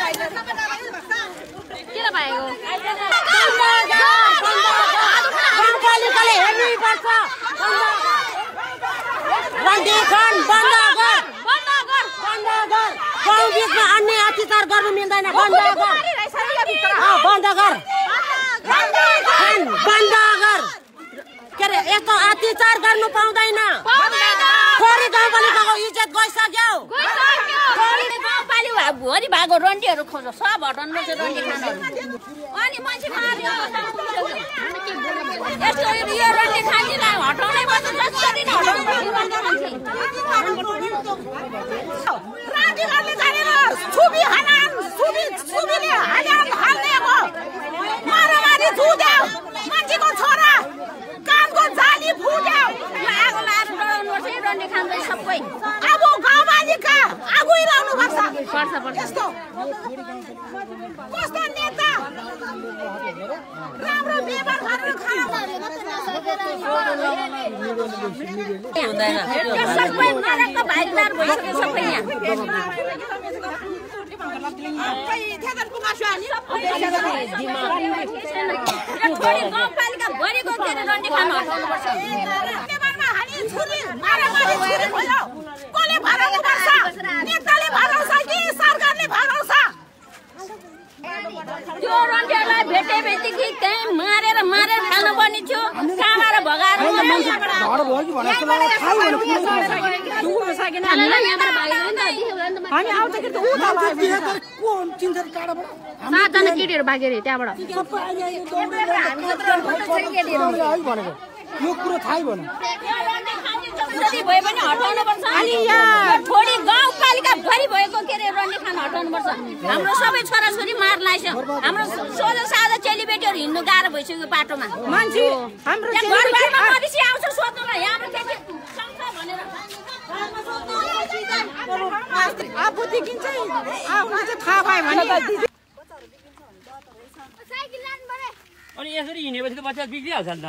किन भएको गाउँपालिकाले हेर्नुपर्छ रन्डीखान बन्द गर गाउँ बिचमा अन्य अत्याचार गर्नु मिल्दैन बन्द गर के अरे यस्तो अत्याचार गर्नु पाउँदैन थोरै गाउँपालिकाको इज्जत गइसक्यो गाउँपालिका भोलि भएको रन्डीहरू खोज सब हटाउनु चाहिँ रन्डी खानहरू अनि मान्छे मार्यो यस्तो यो रन्डी खानेलाई हटाउनै पर्छ जसरी नै मान्छेको छोरा कामको जाली फुट्यो आगो लाएर डराउनु पर्छ रन्डी खान्छ सबै अब गाउँपालिका आगो लाउनु पर्छ यस्तो कस्तो नेता राम्रो व्यवहार गरेर हुँदैन सबै नराम्रो भाइदार भइसक्यो सबै यहाँ गाउँपालिका भरिको के अरे रन्डी खान हटाउनुपर्छ कसले भराउनु पर्छ नेताले भराउँछ कि सरकारले भराउँछ त्यो रन्डीहरूलाई भेटे भेटेदेखि त्यहीँ मारेर खानुपर्ने थियो कामाएर भगाएर सातजना केटीहरू भाग्यो अरे त्यहाँबाट यो कुरो थाहै भएन भए पनि हटाउनु पर्छ अनि यहाँ थोडी गाउँपालिका भरि भएको के अरे रन्डी खान हटाउनु पर्छ हाम्रो सबै छोराछोरी मार लाग्यो हाम्रो सोझो साझा चेलीबेटीहरू हिँड्नु गाह्रो भइसक्यो बाटोमा मान्छे हाम्रो मधेसी आउँछ सोध्नुलाई हाम्रो केटी भनेर आफूति किन्छ आउनु चाहिँ थाहा पायो भने अनि यसरी हिँडेपछि त बच्चा बिग्रिहाल्छ नि त